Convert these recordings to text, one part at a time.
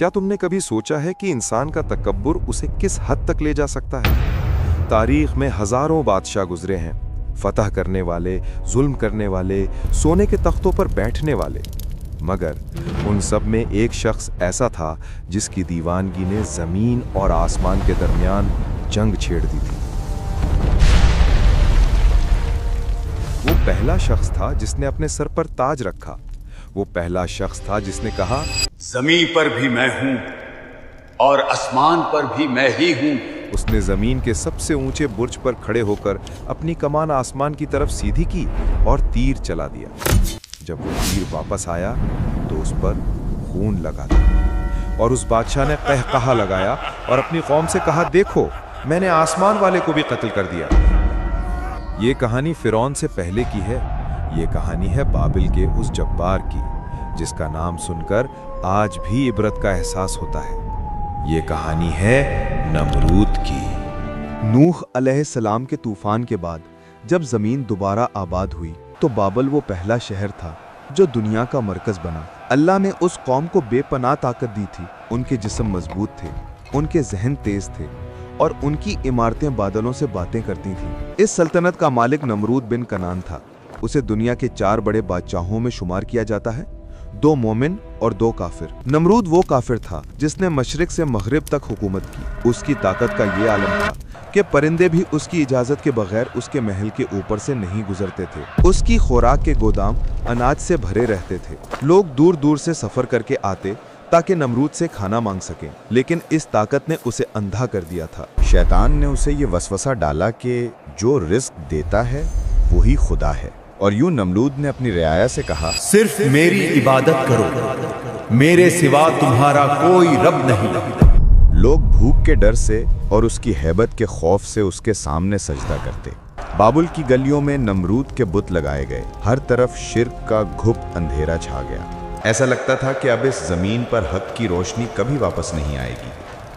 क्या तुमने कभी सोचा है कि इंसान का तकब्बुर उसे किस हद तक ले जा सकता है? तारीख में हजारों बादशाह गुजरे हैं, फतह करने वाले, जुल्म करने वाले, सोने के तख्तों पर बैठने वाले, मगर उन सब में एक शख्स ऐसा था जिसकी दीवानगी ने जमीन और आसमान के दरमियान जंग छेड़ दी थी। वो पहला शख्स था जिसने अपने सर पर ताज रखा। वो पहला शख्स था जिसने कहा, जमीन पर भी मैं हूं और आसमान पर भी मैं ही हूं। उसने जमीन के सबसे ऊंचे बुर्ज पर खड़े होकर अपनी कमान आसमान की तरफ सीधी की और तीर चला दिया। जब वो तीर वापस आया तो उस पर खून लगा था और उस बादशाह ने कहकहा लगाया और अपनी कौम से कहा, देखो मैंने आसमान वाले को भी कत्ल कर दिया। ये कहानी फिरौन से पहले की है। ये कहानी है बाबिल के उस जब्बार की जिसका नाम सुनकर आज भी इबरत का एहसास होता है। ये कहानी है नमरूद की। नूह अलैहिस्सलाम के तूफान के बाद जब जमीन दोबारा आबाद हुई तो बाबल वो पहला शहर था जो दुनिया का मरकज बना। अल्लाह ने उस कौम को बेपनाह ताकत दी थी। उनके जिस्म मजबूत थे, उनके जहन तेज थे और उनकी इमारतें बादलों से बातें करती थीं। इस सल्तनत का मालिक नमरूद बिन कनान था। उसे दुनिया के 4 बड़े बादशाहों में शुमार किया जाता है, 2 मोमिन और 2 काफिर। नमरूद वो काफिर था जिसने मशरिक से मगरिब तक हुकूमत की। उसकी ताकत का ये आलम था कि परिंदे भी उसकी इजाजत के बगैर उसके महल के ऊपर से नहीं गुजरते थे। उसकी खुराक के गोदाम अनाज से भरे रहते थे। लोग दूर दूर से सफर करके आते ताकि नमरूद से खाना मांग सकें, लेकिन इस ताकत ने उसे अंधा कर दिया था। शैतान ने उसे ये वसवसा डाला कि जो रिस्क देता है वही खुदा है, और यूं नमरूद ने अपनी रियाया से कहा, सिर्फ मेरी इबादत करो, मेरे सिवा तुम्हारा कोई रब नहीं। लोग भूख के डर से और उसकी हैबत के खौफ से उसके सामने सजदा करते। बाबुल की गलियों में नमरूद के बुत लगाए गए। हर तरफ शिर्क का घुप अंधेरा छा गया। ऐसा लगता था कि अब इस जमीन पर हक की रोशनी कभी वापस नहीं आएगी।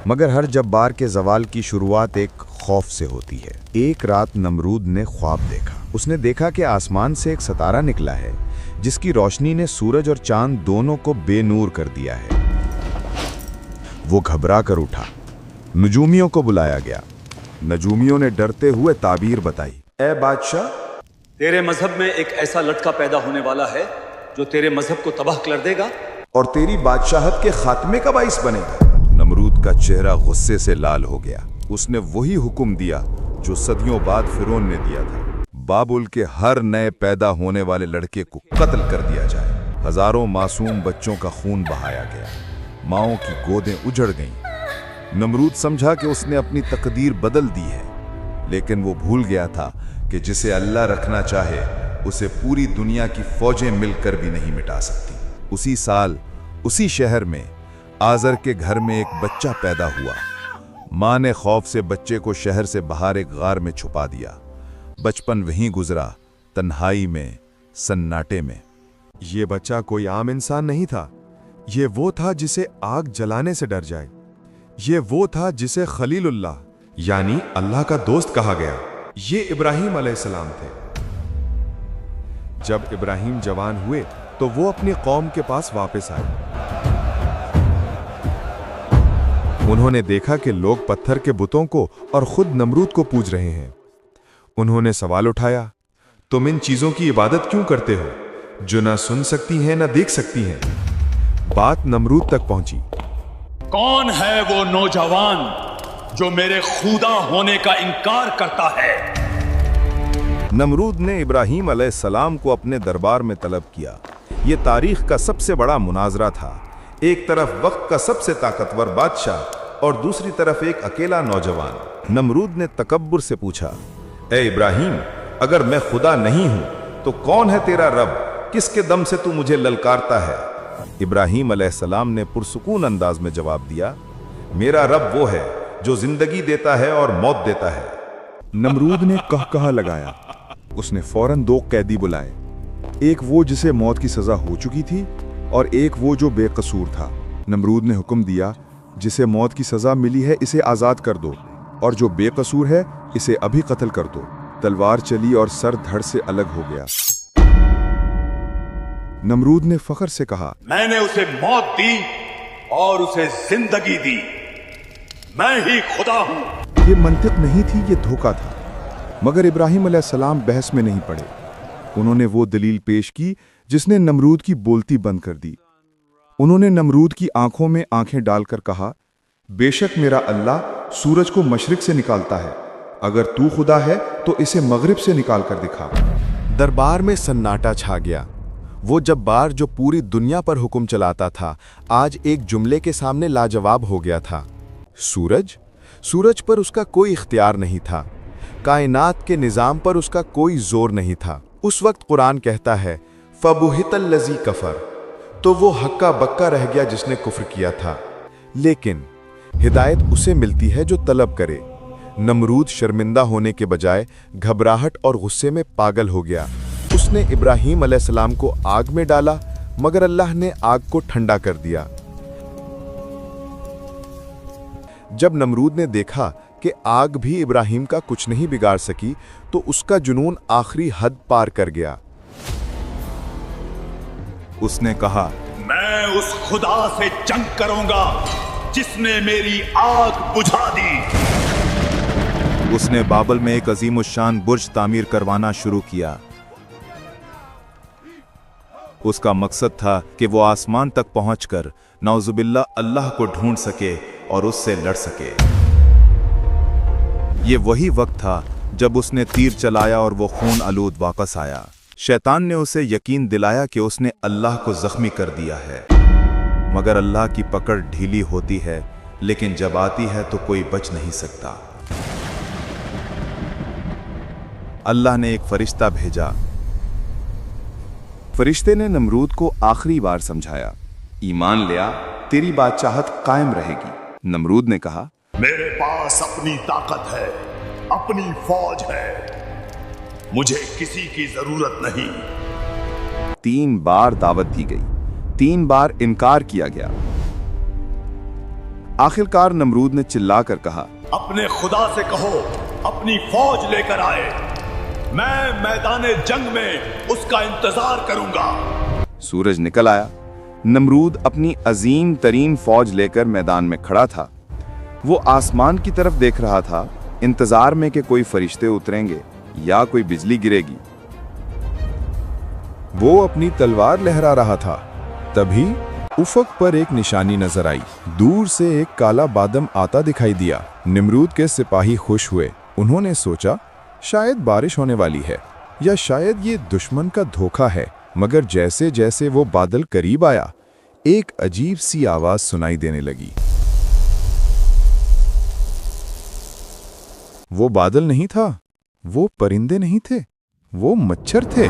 मगर हर जब्बार के जवाल की शुरुआत एक खौफ से होती है। एक रात नमरूद ने ख्वाब देखा। उसने देखा कि आसमान से एक सितारा निकला है जिसकी रोशनी ने सूरज और चांद दोनों को बेनूर कर दिया है। वो घबरा कर उठा। नजूमियों को बुलाया गया। नजूमियों ने डरते हुए ताबीर बताई, ए बादशाह, तेरे मजहब में एक ऐसा लड़का पैदा होने वाला है जो तेरे मजहब को तबाह कर देगा और तेरी बादशाहत के खात्मे का बाइस बनेगा। नमरूद का चेहरा गुस्से से लाल हो गया। उसने वही हुक्म दिया जो सदियों बाद फिरौन ने दिया था। बाबुल के हर नए पैदा होने वाले लड़के को कत्ल कर दिया जाए। हजारों मासूम बच्चों का खून बहाया गया। माओं की गोदें उजड़ गईं। नमरूद समझा कि उसने अपनी तकदीर बदल दी है, लेकिन वो भूल गया था कि जिसे अल्लाह रखना चाहे उसे पूरी दुनिया की फौजें मिलकर भी नहीं मिटा सकती। उसी साल उसी शहर में आजर के घर में एक बच्चा पैदा हुआ। माँ ने खौफ से बच्चे को शहर से बाहर एक गार में छुपा दिया। बचपन वहीं गुजरा, तन्हाई में, सन्नाटे में। ये बच्चा कोई आम इंसान नहीं था। ये वो था जिसे आग जलाने से डर जाए। ये वो था जिसे खलीलुल्लाह यानी अल्लाह का दोस्त कहा गया। ये इब्राहिम अलैहिस्सलाम थे। जब इब्राहिम जवान हुए तो वो अपनी कौम के पास वापस आए। उन्होंने देखा कि लोग पत्थर के बुतों को और खुद नमरूद को पूज रहे हैं। उन्होंने सवाल उठाया, तुम इन चीजों की इबादत क्यों करते हो जो ना सुन सकती हैं ना देख सकती हैं? बात नमरूद तक पहुंची। कौन है वो नौजवान जो मेरे खुदा होने का इनकार करता है? नमरूद ने इब्राहिम अलैहिस्सलाम को अपने दरबार में तलब किया। ये तारीख का सबसे बड़ा मुनाजरा था। एक तरफ वक्त का सबसे ताकतवर बादशाह और दूसरी तरफ एक अकेला नौजवान। नमरूद ने तकब्बुर से पूछा, ए इब्राहिम, अगर मैं खुदा नहीं हूं तो कौन है तेरा रब? किसके दम से तू मुझे ललकारता है? इब्राहिम अलैहिस्सलाम ने पुरसुकून अंदाज में जवाब दिया, मेरा रब वो है जो जिंदगी देता है और मौत देता है। नमरूद ने कहकहा लगाया। उसने फौरन 2 कैदी बुलाए, एक वो जिसे मौत की सजा हो चुकी थी और एक वो जो बेकसूर था। नमरूद ने हुक्म दिया, जिसे मौत की सजा मिली है इसे आजाद कर दो और जो बेकसूर है इसे अभी कत्ल कर दो। तलवार चली और सर धड़ से अलग हो गया। नमरूद ने फख्र से कहा, मैंने उसे मौत दी और उसे जिंदगी दी। मैं ही खुदा हूं। ये मंतिक नहीं थी, ये धोखा था। मगर इब्राहिम अलैहिस्सलाम बहस में नहीं पड़े। उन्होंने वो दलील पेश की जिसने नमरूद की बोलती बंद कर दी। उन्होंने नमरूद की आंखों में आंखें डालकर कहा, बेशक मेरा अल्लाह सूरज को मशरिक से निकालता है। अगर तू खुदा है तो इसे मगरिब से निकाल कर दिखा। दरबार में सन्नाटा छा गया। वो जब्बार जो पूरी दुनिया पर हुक्म चलाता था, आज एक जुमले के सामने लाजवाब हो गया था। सूरज? सूरज पर उसका कोई इख्तियार नहीं था। कायनात के निज़ाम पर उसका कोई जोर नहीं था। उस वक्त कुरान कहता है, फबुहितल लज़ी कफ़र, तो वो हक्का बक्का रह गया जिसने कुफ्र किया था। लेकिन हिदायत उसे मिलती है जो तलब करे। नमरूद शर्मिंदा होने के बजाय घबराहट और गुस्से में पागल हो गया। उसने इब्राहीम अलैहिस्सलाम को आग में डाला, मगर अल्लाह ने आग को ठंडा कर दिया। जब नमरूद ने देखा कि आग भी इब्राहीम का कुछ नहीं बिगाड़ सकी, तो उसका जुनून आखिरी हद पार कर गया। उसने कहा, मैं उस खुदा से जंग करूंगा जिसने मेरी आग बुझा दी। उसने बाबल में एक अजीमुशान बुर्ज तामीर करवाना शुरू किया। उसका मकसद था कि वो आसमान तक पहुंचकर नौजुबिल्ला अल्लाह को ढूंढ सके और उससे लड़ सके। ये वही वक्त था जब उसने तीर चलाया और वो खून आलूद वापस आया। शैतान ने उसे यकीन दिलाया कि उसने अल्लाह को जख्मी कर दिया है, मगर अल्लाह की पकड़ ढीली होती है, लेकिन जब आती है तो कोई बच नहीं सकता। अल्लाह ने एक फरिश्ता भेजा। फरिश्ते ने नमरूद को आखिरी बार समझाया, ईमान ले आ, तेरी बादशाहत कायम रहेगी। नमरूद ने कहा, मेरे पास अपनी ताकत है, अपनी फौज है, मुझे किसी की जरूरत नहीं। 3 बार दावत दी गई, 3 बार इनकार किया गया। आखिरकार नमरूद ने चिल्लाकर कहा, अपने खुदा से कहो अपनी फौज लेकर आए, मैं मैदाने जंग में उसका इंतजार करूंगा। सूरज निकल आया। नमरूद अपनी अजीम तरीन फौज लेकर मैदान में खड़ा था। वो आसमान की तरफ देख रहा था, इंतजार में कि कोई फरिश्ते उतरेंगे या कोई बिजली गिरेगी। वो अपनी तलवार लहरा रहा था। तभी उफक पर एक निशानी नजर आई। दूर से एक काला बादम आता दिखाई दिया। नमरूद के सिपाही खुश हुए। उन्होंने सोचा, शायद बारिश होने वाली है या शायद ये दुश्मन का धोखा है। मगर जैसे जैसे वो बादल करीब आया, एक अजीब सी आवाज सुनाई देने लगी। वो बादल नहीं था, वो परिंदे नहीं थे, वो मच्छर थे।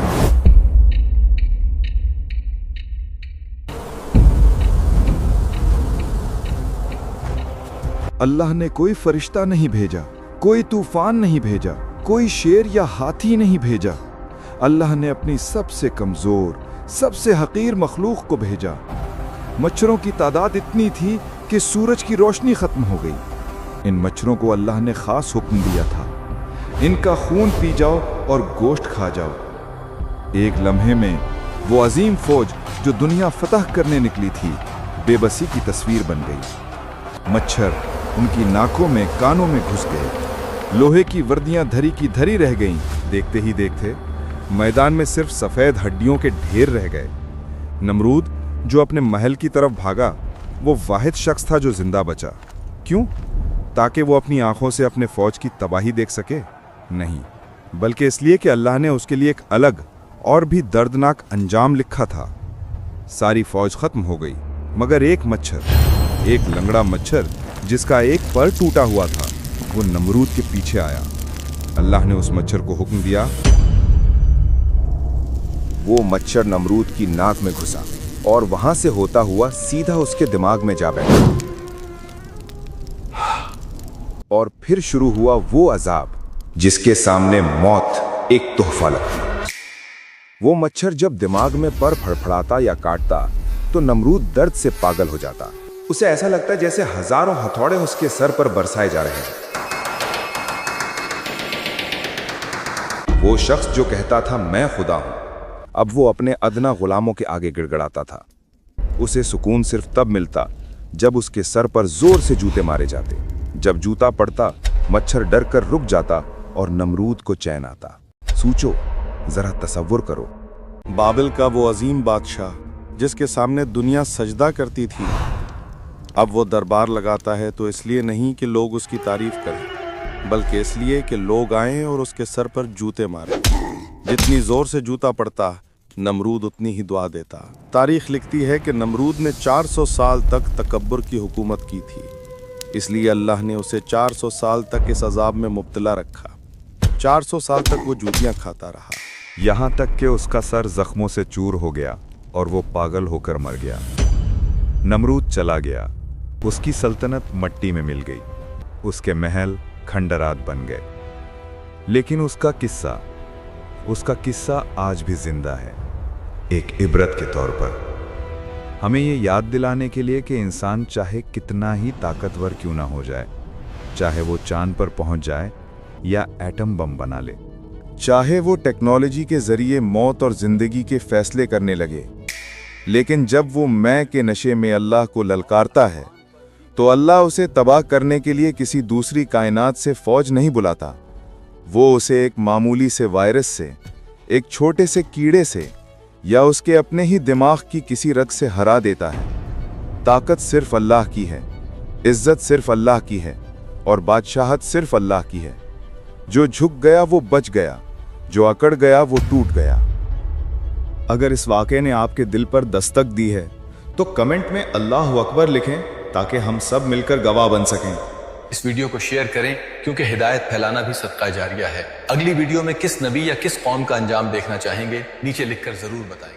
अल्लाह ने कोई फरिश्ता नहीं भेजा, कोई तूफान नहीं भेजा, कोई शेर या हाथी नहीं भेजा। अल्लाह ने अपनी सबसे कमजोर, सबसे हकीर मखलूक को भेजा। मच्छरों की तादाद इतनी थी कि सूरज की रोशनी खत्म हो गई। इन मच्छरों को अल्लाह ने खास हुक्म दिया था, इनका खून पी जाओ और गोश्त खा जाओ। एक लम्हे में वो अजीम फौज जो दुनिया फतह करने निकली थी, बेबसी की तस्वीर बन गई। मच्छर उनकी नाकों में, कानों में घुस गए। लोहे की वर्दियां धरी की धरी रह गईं। देखते ही देखते मैदान में सिर्फ सफेद हड्डियों के ढेर रह गए। नमरूद जो अपने महल की तरफ भागा, वो वाहिद शख्स था जो जिंदा बचा। क्यों? ताकि वो अपनी आंखों से अपने फौज की तबाही देख सके? नहीं, बल्कि इसलिए कि अल्लाह ने उसके लिए एक अलग और भी दर्दनाक अंजाम लिखा था। सारी फौज खत्म हो गई, मगर एक मच्छर, एक लंगड़ा मच्छर जिसका एक पर टूटा हुआ था, वो नमरूद के पीछे आया। अल्लाह ने उस मच्छर को हुक्म दिया। वो मच्छर नमरूद की नाक में घुसा और वहां से होता हुआ सीधा उसके दिमाग में जा बैठा। और फिर शुरू हुआ वो अजाब जिसके सामने मौत एक तोहफा लगती। वो मच्छर जब दिमाग में पर फड़फड़ाता या काटता तो नमरूद दर्द से पागल हो जाता। उसे ऐसा लगता जैसे हजारों हथौड़े उसके सर पर बरसाए जा रहे हैं। वो शख्स जो कहता था मैं खुदा हूं, अब वो अपने अदना गुलामों के आगे गिड़गड़ाता था। उसे सुकून सिर्फ तब मिलता जब उसके सर पर जोर से जूते मारे जाते। जब जूता पड़ता, मच्छर डर कर रुक जाता और नमरूद को चैन आता। सोचो, जरा तसव्वुर करो। बाबिल का वो अजीम बादशाह जिसके सामने दुनिया सजदा करती थी, अब वो दरबार लगाता है तो इसलिए नहीं कि लोग उसकी तारीफ करें, बल्कि इसलिए कि लोग आएं और उसके सर पर जूते मारें। जितनी जोर से जूता पड़ता, नमरूद उतनी ही दुआ देता। तारीख लिखती है कि नमरूद ने 400 साल तक तकब्बुर की हुकूमत की थी, इसलिए अल्लाह ने उसे 400 साल तक इस अजाब में मुब्तला रखा। 400 साल तक वो जूतियां खाता रहा, यहाँ तक कि उसका सर जख्मों से चूर हो गया और वो पागल होकर मर गया। नमरूद चला गया, उसकी सल्तनत मट्टी में मिल गई, उसके महल खंडरात बन गए। लेकिन उसका किस्सा आज भी जिंदा है, एक इबरत के तौर पर, हमें ये याद दिलाने के लिए कि इंसान चाहे कितना ही ताकतवर क्यों ना हो जाए, चाहे वो चांद पर पहुंच जाए या एटम बम बना ले, चाहे वो टेक्नोलॉजी के जरिए मौत और जिंदगी के फैसले करने लगे, लेकिन जब वो मैं के नशे में अल्लाह को ललकारता है तो अल्लाह उसे तबाह करने के लिए किसी दूसरी कायनात से फौज नहीं बुलाता। वो उसे एक मामूली से वायरस से, एक छोटे से कीड़े से या उसके अपने ही दिमाग की किसी रग से हरा देता है। ताकत सिर्फ अल्लाह की है, इज्जत सिर्फ अल्लाह की है और बादशाहत सिर्फ अल्लाह की है। जो झुक गया वो बच गया, जो अकड़ गया वो टूट गया। अगर इस वाक़े ने आपके दिल पर दस्तक दी है तो कमेंट में अल्लाह अकबर लिखें ताकि हम सब मिलकर गवाह बन सकें। इस वीडियो को शेयर करें क्योंकि हिदायत फैलाना भी सदका जारिया है। अगली वीडियो में किस नबी या किस कौम का अंजाम देखना चाहेंगे नीचे लिखकर जरूर बताएं।